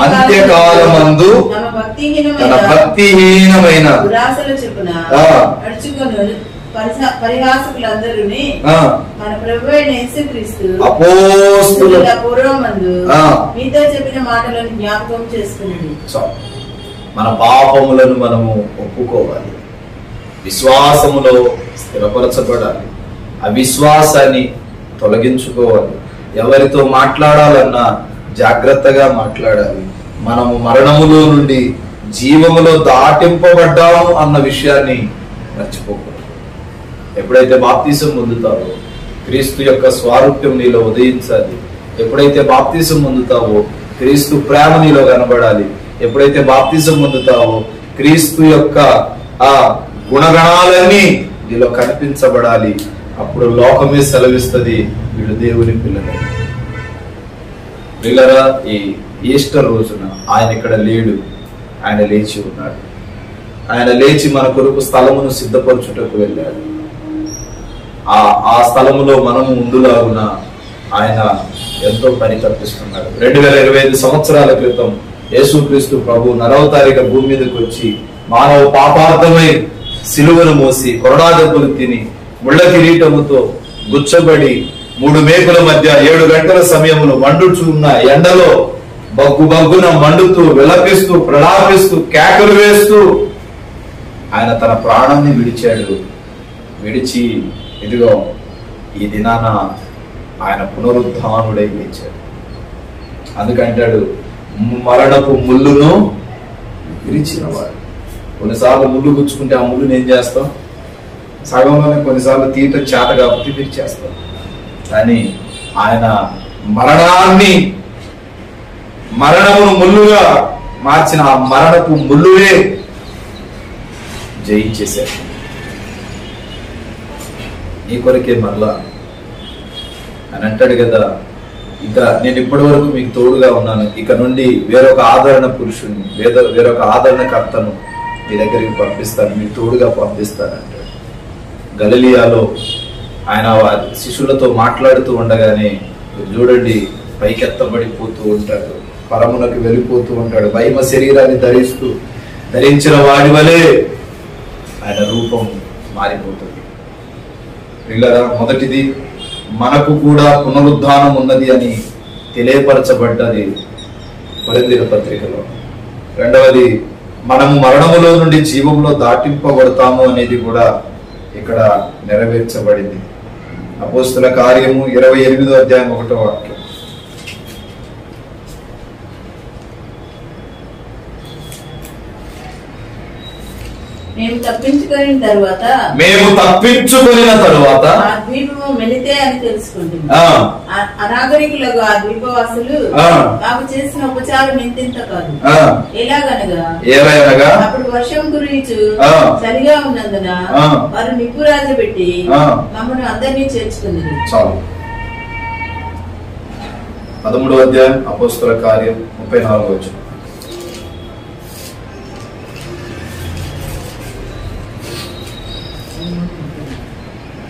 అంత్యకాలమందు తన భక్తిహీనమైన అపోస్తలుల పూర్వమందు మీతో చెప్పిన మాటలను జ్ఞాపకం చేసుకునండి. మన పాపములను మనము ఒప్పుకోవాలి, విశ్వాసములో స్థిరపరచబడాలి, అవిశ్వాసాన్ని తొలగించుకోవాలి. ఎవరితో మాట్లాడాలన్నా జాగ్రత్తగా మాట్లాడాలి. మనము మరణములో నుండి జీవములో దాటింపబడ్డాము అన్న విషయాన్ని మర్చిపోకూడదు. ఎప్పుడైతే బాప్తిసం పొందుతావో క్రీస్తు యొక్క స్వారూప్యం నీలో ఉదయించాలి. ఎప్పుడైతే బాప్తిసం పొందుతావో క్రీస్తు ప్రేమ నీలో కనబడాలి. ఎప్పుడైతే బాప్తిసం పొందుతావో క్రీస్తు యొక్క ఆ గుణగణాలన్నీ నీలో కనిపించబడాలి. అప్పుడు లోకమే సెలవిస్తుంది, వీళ్ళు దేవుని పిల్లలు. పిల్లరా, ఈ ఈస్టర్ రోజున ఆయన ఇక్కడ లేడు, ఆయన లేచి ఉన్నాడు. ఆయన లేచి మన కొరకు స్థలమును సిద్ధపరచుటకు వెళ్ళాడు. ఆ స్థలములో మనము ముందులాగున ఆయన ఎంతో పని తప్పిస్తున్నాడు. 2025 సంవత్సరాల క్రితం యేసుక్రీస్తు ప్రభు నరవతారిక భూమి మీదకి వచ్చి మానవ పాపార్థమై సిలువను మోసి కొరడా దెబ్బలు తిని ముళ్ళ కిరీటముతో గుచ్చబడి 3 మేకుల మధ్య 7 గంటల సమయంలో మండుచున్న ఎండలో బగ్గున మండుతూ విలపిస్తూ ప్రలాపిస్తూ కేకలు వేస్తూ ఆయన తన ప్రాణాన్ని విడిచాడు. విడిచి ఇదిగో ఈ దినాన ఆయన పునరుద్ధానుడై లేచాడు. అందుకంటాడు, మరణపు ముళ్ళును విరిచినవాడు. కొన్నిసార్లు ముళ్ళు గుచ్చుకుంటే ఆ ముళ్ళుని ఏం చేస్తాం? సగంలోనే కొన్నిసార్లు తీయటం చేత కాబట్టి విరిచేస్తాం. కానీ ఆయన మరణమును ముళ్ళుగా మార్చిన ఆ మరణపు ముళ్ళునే జయించేశాడు. నీ కొరకే మరలా అని అంటాడు కదా, ఇక నేను ఇప్పటి వరకు మీకు తోడుగా ఉన్నాను, ఇక నుండి వేరొక ఆదరణ పురుషుని వేరొక ఆదరణకర్తను మీ దగ్గరికి పంపిస్తాను, మీకు తోడుగా పంపిస్తాను అంటాడు. గలిలియాలో ఆయన శిష్యులతో మాట్లాడుతూ ఉండగానే చూడండి, పైకెత్తబడిపోతూ ఉంటాడు, పరమునకు వెళ్ళిపోతూ ఉంటాడు. మహిమ శరీరాన్ని ధరించిన వాడి వలె ఆయన రూపం మారిపోతుంది. పిల్లరా, మొదటిది మనకు కూడా పునరుద్ధానం ఉన్నది అని తెలియపరచబడ్డది కొరింథీయుల పత్రికలో. రెండవది, మనము మరణములో నుండి జీవంలో దాటింపబడతాము అనేది కూడా ఇక్కడ నెరవేర్చబడింది. అపోస్తుల కార్యము 28వ అధ్యాయం 1వ వాక్యం. మేము తప్పించుకున్న తరువాత ఆ ద్వీపము మెలితే అని తెలుసుకుంటుంది. అనాగరికులకు ఆ ద్వీపవాసులు మాకు చేసిన ఉపచారం ఎంతెంత కాదు. ఎలాగనగా అప్పుడు వర్షం కురియుచు చలిగా ఉన్నందున వారు నిప్పు రాజబెట్టి మమ్మల్ని అందరినీ చేర్చుకుంది. చాలు. 13వ అధ్యాయం అపోస్తుల కార్యం 34వ వచనం.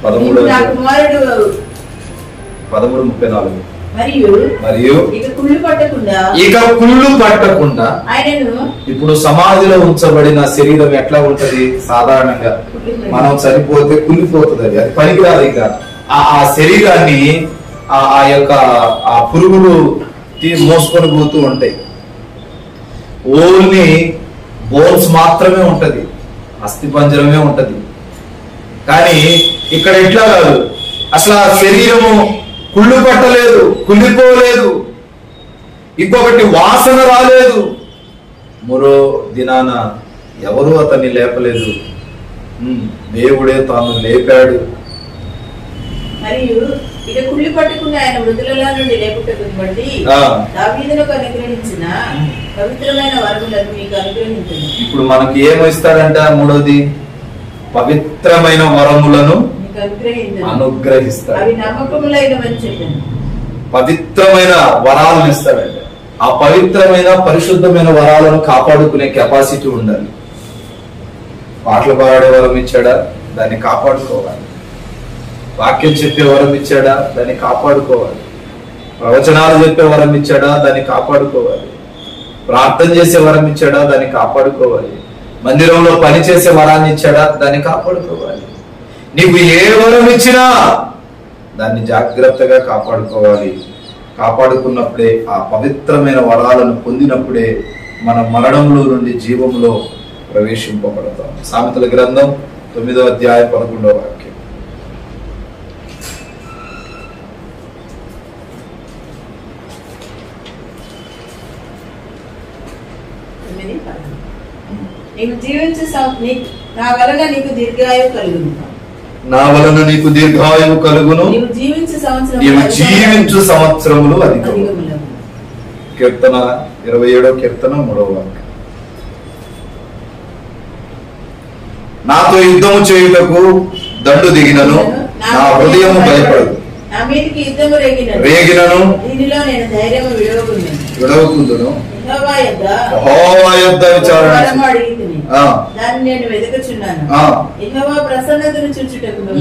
13:34. మరియు ఇక కుళ్ళు పట్టకుండా ఇప్పుడు సమాధిలో ఉంచబడిన శరీరం ఎట్లా ఉంటది? సాధారణంగా మనం చనిపోతే కుళ్ళిపోతుంది, అది పనికిరాదు. ఇక ఆ శరీరాన్ని ఆ యొక్క ఆ పురుగులు మోసుకొని పోతూ ఉంటాయి. ఓన్లీ బోన్స్ మాత్రమే ఉంటది, అస్థిపంజరమే ఉంటది. కానీ ఇక్కడ ఇట్లా కాదు, అసలు ఆ శరీరము కుళ్ళు పట్టలేదు, కుళ్ళిపోలేదు, ఇంకొకటి వాసన రాలేదు. మరో దినాన ఎవరు అతన్ని లేపలేదు, దేవుడే తాను లేపాడు. మరియు ఇక కుళ్ళి పట్టుకుని ఆయన మృతులలో నుండి లేపుటకు బట్టి దావీదునకు అనుగ్రహించిన పవిత్రమైన వరములను మీకు అనుగ్రహించండి. ఇప్పుడు మనకి ఏమిస్తాడంట? మూడోది, పవిత్రమైన వరములను అనుగ్రహిస్తాడు. అవి నమ్మకములైనవని చెప్పాను. పవిత్రమైన వరాలను ఇస్తాడంట. ఆ పవిత్రమైన పరిశుద్ధమైన వరాలను కాపాడుకునే కెపాసిటీ ఉండాలి. పాటలు పాడే వరం ఇచ్చాడా? దాన్ని కాపాడుకోవాలి. వాక్యం చెప్పే వరం ఇచ్చాడా? దాన్ని కాపాడుకోవాలి. ప్రవచనాలు చెప్పే వరం ఇచ్చాడా? దాన్ని కాపాడుకోవాలి. ప్రార్థన చేసే వరం ఇచ్చాడా? దాన్ని కాపాడుకోవాలి. మందిరంలో పని చేసే వరాన్ని ఇచ్చాడా? దాన్ని కాపాడుకోవాలి. నీకు ఏ వరం ఇచ్చినా దాన్ని జాగ్రత్తగా కాపాడుకోవాలి. కాపాడుకున్నప్పుడే, ఆ పవిత్రమైన వరాలను పొందినప్పుడే మన మరణంలో నుండి జీవంలో ప్రవేశింపబడతాం. సామెతల గ్రంథం 9వ అధ్యాయం 11వ వాక్యం. నీవు జీవించు నా వలన నీకు దీర్ఘాయువు కలుగును. నా వలన నీకు దీర్ఘాయువు కలుగును. నీవు జీవించు సంవత్సరములు అధికము. కీర్తన 27వ కీర్తన 3వ వాక్యం. నాతో యుద్ధము చేయుటకు దండు దిగినను నా హృదయము భయపడదు. నా మీదికి యుద్ధము రేగినను దీనిలో నేను ధైర్యము విడవకుందును. యెహోవా యొద్ద విచారణ దాన్ని నేను వెదకుచున్నాను. యెహోవా ప్రసన్నతను చూచుటకును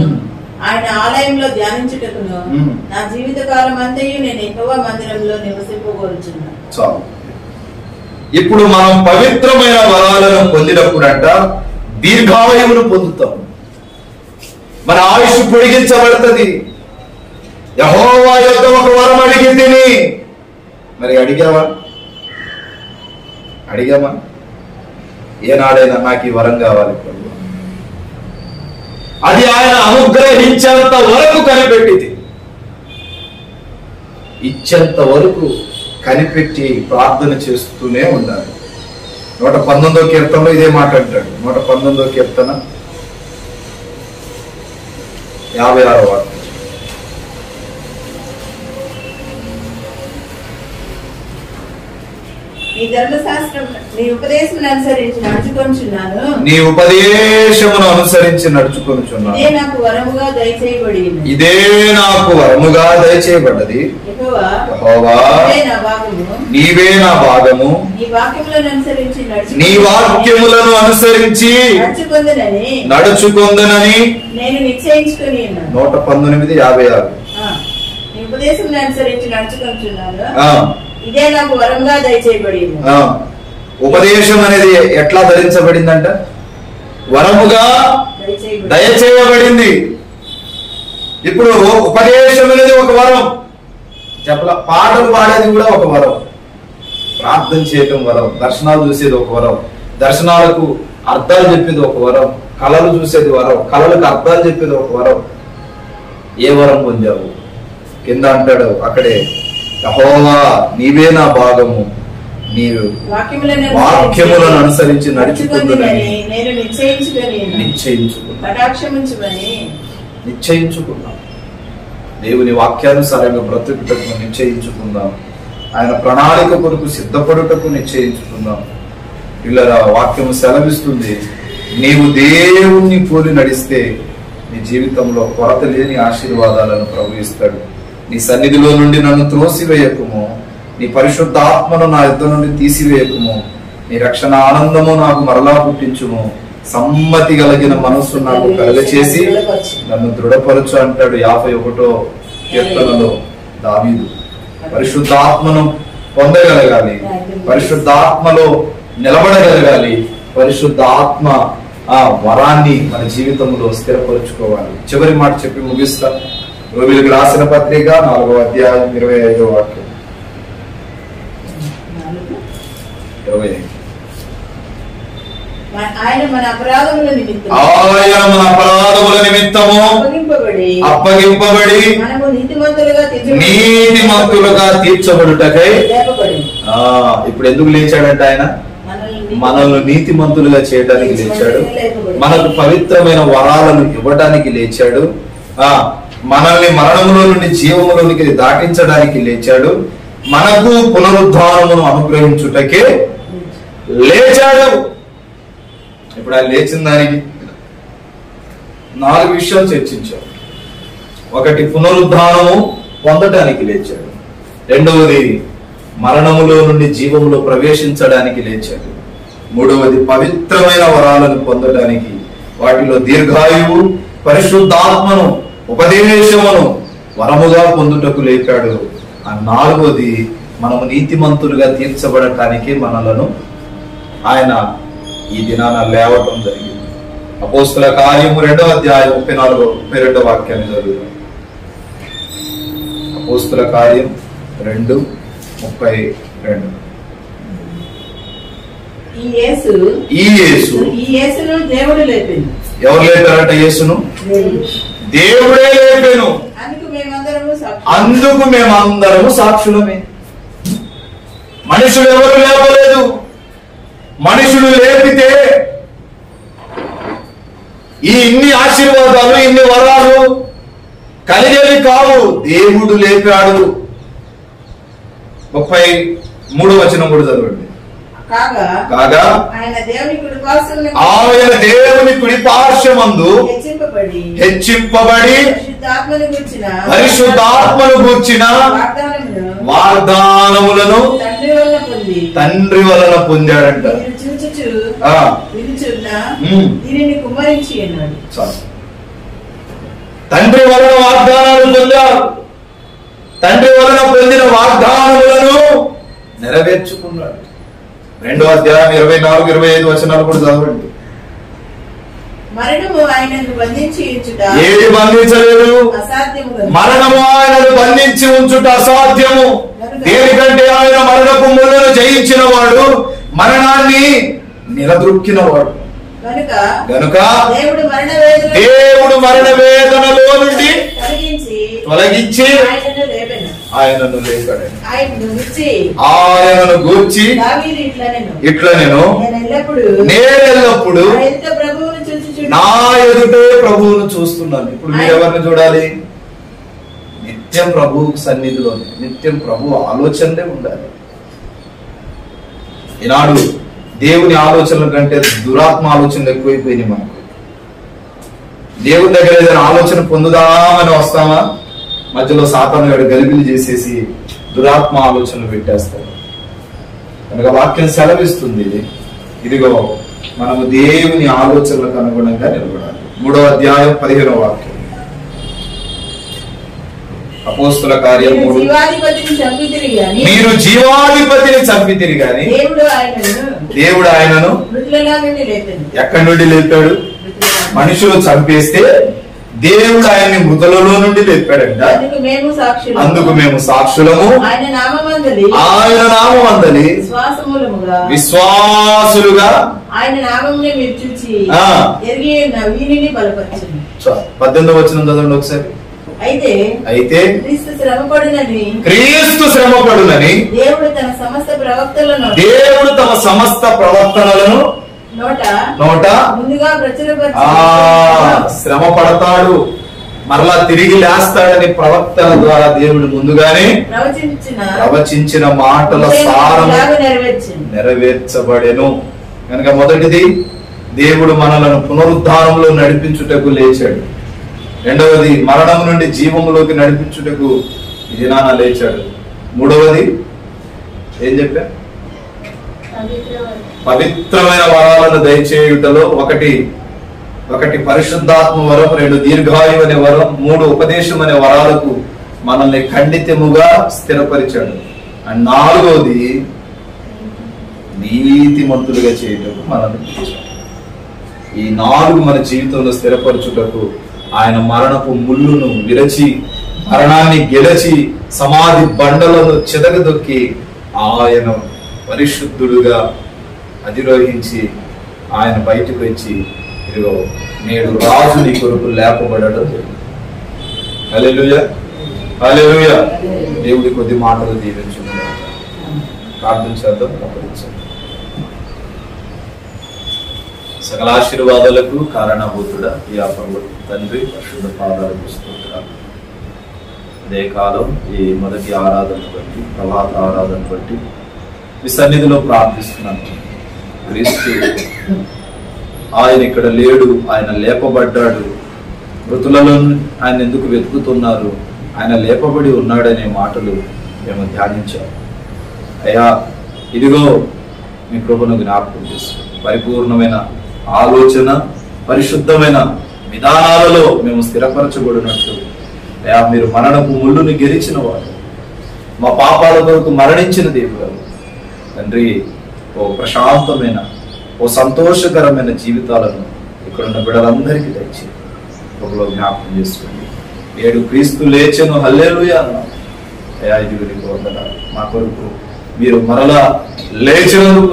ఆయన ఆలయంలో ధ్యానించుటకును నా జీవిత కాలం అంతయు నేను యెహోవా మందిరంలో నివసింపగోరుచున్నాను. ఇప్పుడు మనం పవిత్రమైన వరాలను పొందినప్పుడంట దీర్ఘాయువును పొందుతాం. మన ఆయుష్ పొడిగించబడుతుంది. యెహోవా యొద్ద ఒక వరం అడిగింది. మరి అడిగామా? ఏనాడైనా నాకు ఈ వరం కావాలి, అది ఆయన అనుగ్రహించేంత వరకు కనిపెట్టింది. ఇచ్చేంత వరకు కనిపెట్టి ప్రార్థన చేస్తూనే ఉండాలి. 119వ కీర్తనలో ఇదే మాట అంటాడు. 119వ కీర్తన 56వ వాక్యం. నీ ధర్మశాస్త్రం నీ ఉపదేశమును అనుసరించి నడుచుకొనుచున్నాను. ఇదే నాకు వరముగా దయచేయబడ్డది. యెహోవా నీవే నా భాగము. నీ వాక్యములను అనుసరించి నడుచుకొందునని నేను నిశ్చయించుకొని ఉన్నాను. 119:56. నీ ఉపదేశమును అనుసరించి నడుచుకొనుచున్నాను. ఇదే నాకు వరంగా దయచేయబడింది. ఉపదేశం అనేది ఎట్లా ధరించబడిందంట? వరముగా దయచేయబడింది. ఇప్పుడు ఉపదేశం అనేది ఒక వరం. చెప్పలా. పాటలు పాడేది కూడా ఒక వరం, ప్రార్థన చేయటం వరం, దర్శనాలు చూసేది ఒక వరం, దర్శనాలకు అర్థాలు చెప్పేది ఒక వరం, కళలు చూసేది వరం, కళలకు అర్థాలు చెప్పేది ఒక వరం. ఏ వరం పొందావు? కింద అంటాడు అక్కడే, యెహోవా నీవే నా భాగము, నీవు వాక్యములను అనుసరించి నడుచుకుంటున్నాను నిశ్చయించుకున్నాం. దేవుని వాక్యానుసారంగా బ్రతుకుటకు నిశ్చయించుకుందాం. ఆయన ప్రణాళిక కొరకు సిద్ధపడుటకు నిశ్చయించుకుందాం. పిల్లల వాక్యము సెలవిస్తుంది, నీవు దేవుణ్ణి పోలి నడిస్తే నీ జీవితంలో కొరత లేని ఆశీర్వాదాలను ప్రభు ఇస్తాడు. నీ సన్నిధిలో నుండి నన్ను త్రోసివేయకుము, నీ పరిశుద్ధ ఆత్మను నా యుద్ధ నుండి తీసివేయకుము, నీ రక్షణ ఆనందము నాకు మరలా పుట్టించుము, సమ్మతి కలిగిన మనస్సు నాకు కలుగచేసి నన్ను దృఢపరచు అంటాడు 51వ కీర్తనలో దావీదు. పరిశుద్ధాత్మను పొందగలగాలి, పరిశుద్ధాత్మలో నిలబడగలగాలి, పరిశుద్ధ ఆత్మ ఆ వరాన్ని మన జీవితంలో స్థిరపరుచుకోవాలి. చివరి మాట చెప్పి ముగిస్తా. రోమిలికి రాసిన పత్రిక 4వ అధ్యాయం 25వ వాక్యం. 25. ఆయన మన అపరాధముల నిమిత్తము అప్పగింపబడి మనము నీతిమంతులుగా తీర్చబడుటకై. ఇప్పుడు ఎందుకు లేచాడంటే ఆయన మనల్ని నీతిమంతులుగా చేయడానికి లేచాడు, మనకు పవిత్రమైన వరాలను ఇవ్వడానికి లేచాడు, మనల్ని మరణములో నుండి జీవములోనికి దాటించడానికి లేచాడు, మనకు పునరుద్ధానమును అనుగ్రహించుటకే లేచాడు. ఇప్పుడు ఆయన లేచిన దానికి 4 విషయాలు చర్చించాడు. ఒకటి, పునరుద్ధానము పొందడానికి లేచాడు. రెండవది, మరణములో నుండి జీవములో ప్రవేశించడానికి లేచాడు. మూడవది, పవిత్రమైన వరాలను పొందడానికి, వాటిలో దీర్ఘాయువు, పరిశుద్ధాత్మను, ఉపదేశమును వరముగా పొందుటకు లేపాడు. ఆ 4వది, మనము నీతిమంతులుగా తీర్చబడటానికి మనలను ఆయన ఈ దినాన లేవటం జరిగింది. అపోస్తుల కార్యము 2వ అధ్యాయం 34-32 వాక్యాన్ని చదువుతాం. అపోస్తుల కార్యం 2:32. ఈ యేసును దేవుడు లేపెను. ఎవరు లేపారట? యేసును దేవుడే లేపెను. అందుకు మేమందరము సాక్షులమే. మనుషులు ఎవరు లేపలేదు. మనుషులు లేపితే ఈ ఇన్ని ఆశీర్వాదాలు, ఇన్ని వరాలు కలిగేవి కావు. దేవుడు లేపాడు. 33వ వచనం కూడా చదవండి. కాగా ఆయన దేవుని కుడి పార్శ్వమందు హెచ్చింపబడి పరిశుద్ధాత్మను గూర్చిన వాగ్దానములను తండ్రి వలన పొందాడంట. తండ్రి వలన వాగ్దానాలు పొందారు. తండ్రి వలన పొందిన వాగ్దానములను నెరవేర్చుకున్నాడు. 2వ అధ్యాయం 24-25 వచనాలు కూడా చదవండి. ఏది బంధించలేదు. మరణము ఆయనను బంధించి ఉంచుట అసాధ్యము. దేనికంటే ఆయన మరణపు ముళ్ళను జయించిన వాడు, మరణాన్ని నిలదొక్కినవాడు. గనుక దేవుడు మరణ వేదనలో నుండి తొలగించి ఆయనను లేపాడు. ఆయనను గూర్చి ఇట్లా నేను ఎల్లప్పుడు నా ఎదుటే ప్రభువును చూస్తున్నాను. ఇప్పుడు మీరు ఎవరిని చూడాలి? నిత్యం ప్రభు సన్నిధిలోనే, నిత్యం ప్రభు ఆలోచనలే ఉండాలి. ఈనాడు దేవుని ఆలోచనల కంటే దురాత్మ ఆలోచనలు ఎక్కువైపోయినాయి. మనకు దేవుని దగ్గర ఏదైనా ఆలోచన పొందుదామని వస్తామా, మధ్యలో సాతాను గారు గలిబిలి చేసేసి దురాత్మ ఆలోచనలు పెట్టేస్తారు. కనుక వాక్యం సెలవిస్తుంది, ఇదిగో మనము దేవుని ఆలోచనలకు అనుగుణంగా నిలబడాలి. 3వ అధ్యాయం 15వ వాక్యం. అపోస్తుల కార్యం 3. మీరు జీవాధిపతిని చంపితిరి గాని దేవుడు ఆయనను ఎక్కడి నుండి లేపాడు? మనుషులు చంపేస్తే దేవుడు ఆయన్ని మృతులలో నుండి లేపాడంట. అందుకు మేము సాక్షులము. ఆయన నామమందలి విశ్వాసులుగా ఆయన నామమునే మీరు చూచి ఎరిగి ఉన్న వీరిని బలపరచును. 18వ వచనం చదవండి ఒకసారి. అయితే క్రీస్తు శ్రమపడునని దేవుడు తమ సమస్త ప్రవక్తలను నోట ముందుగా శ్రమ పడతాడు, మరలా తిరిగి లేస్తాడని ప్రవక్తల ద్వారా దేవుడు ముందుగానే ప్రవచించిన మాటల సారం నెరవేర్చబడెను. కనుక మొదటిది, దేవుడు మనలను పునరుద్ధానంలో నడిపించుటకు లేచాడు. రెండవది, మరణం నుండి జీవములోకి నడిపించుటకు ఈ దినాన లేచాడు. మూడవది ఏం చెప్పా? పవిత్రమైన వరాలను దయచేయుటలో ఒకటి పరిశుద్ధాత్మ వరం, 2 దీర్ఘాయువు అనే వరం, 3 ఉపదేశం అనే వరాలకు మనల్ని ఖండితముగా స్థిరపరిచాడు. అండ్ 4వది నీతిమంతులుగా చేయుటకు మనల్ని పిలిచాడు. ఈ 4 మన జీవితంలో స్థిరపరచుటకు ఆయన మరణపు ముళ్ళును విరచి, మరణాన్ని గెలచి, సమాధి బండలను చెదగదొక్కి ఆయన పరిశుద్ధుడుగా అధిరోహించి ఆయన బయటకు వచ్చి, ఇదిగో నేడు రాజు నీ కొరకు లేపబడడం. హల్లెలూయా, హల్లెలూయా. దేవుడి కొద్ది మాటలు దీవించును. ప్రార్థన చేద్దాం. సకల ఆశీర్వాదాలకు కారణభూతుడా ఈ ఆపర్లు తండ్రి, పరిశుద్ధ పాదాలకు స్తోత్రాలు. అదే కాలం ఈ మొదటి ఆరాధన బట్టి, ప్రభాత ఆరాధన బట్టి మీ సన్నిధిలో ప్రార్థిస్తున్నాను. క్రీస్తు ఆయన ఇక్కడ లేడు, ఆయన లేపబడ్డాడు. మృతులలో ఆయన ఎందుకు వెతుకుతున్నారు? ఆయన లేపబడి ఉన్నాడనే మాటలు మేము ధ్యానించాము. అయ్యా, ఇదిగో మీ కృపను జ్ఞాపకం చేసుకో. పరిపూర్ణమైన ఆలోచన, పరిశుద్ధమైన విధానాలలో మేము స్థిరపరచబడినట్లు అయ్యా, మీరు మరణపు ముళ్ళుని గెలిచిన వాడు, మా పాపాల కొరకు మరణించిన దేవుడు తండ్రి. ఓ ప్రశాంతమైన, ఓ సంతోషకరమైన జీవితాలను ఇక్కడున్న బిడ్డలందరికీ తెచ్చి ప్రభులో జ్ఞాపకం చేసుకోండి. 7 క్రీస్తు లేచెను, హల్లెలూయా అన్నాం. అయ్యా, ఇది నీకు వందనాలు. మా కొరకు మీరు మరలా లేచినందుకు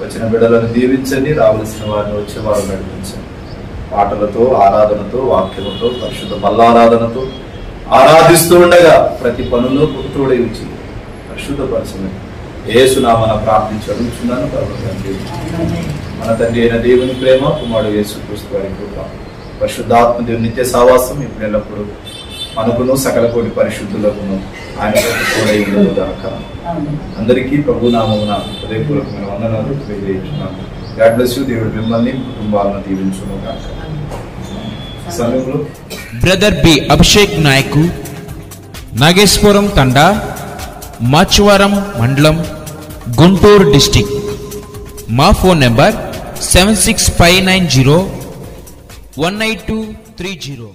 వచ్చిన బిడ్డలను దీవించండి. రావలసిన వారిని వచ్చేవారు నడిపించండి. పాటలతో, ఆరాధనతో, వాక్యముతో, పరిశుద్ధ బల్లారాధనతో ఆరాధిస్తూ ఉండగా ప్రతి పనుల్లో పుత్రుడే ఉంచి పరిశుద్ధపరచమని యేసునామన ప్రార్థించి అడుగుతున్నాను. మన తండ్రి అయిన దేవుని ప్రేమ, కుమారుడు యేసుక్రీస్తు వారి కృప, పరిశుద్ధాత్మ దేవుని నిత్య సావాసం ఇప్పుడు ఎల్లప్పుడు మనకును సకల కోటి పరిశుద్ధులకును ఆయన కూడా ఉండదుగాక. అందరికీ ప్రభు నామమున హృదయపూర్వకమైన వందనాలు తెలియజేస్తున్నాను. God bless you. దేవుడు మిమ్మల్ని, కుటుంబాలను దీవించును గాక. సమయంలో బ్రదర్ బి అభిషేక్ నాయకు, నాగేశ్వరం తండా, మాచువరం మండలం, గుంటూరు డిస్టిక్. మా ఫోన్ నెంబర్ 7659018230.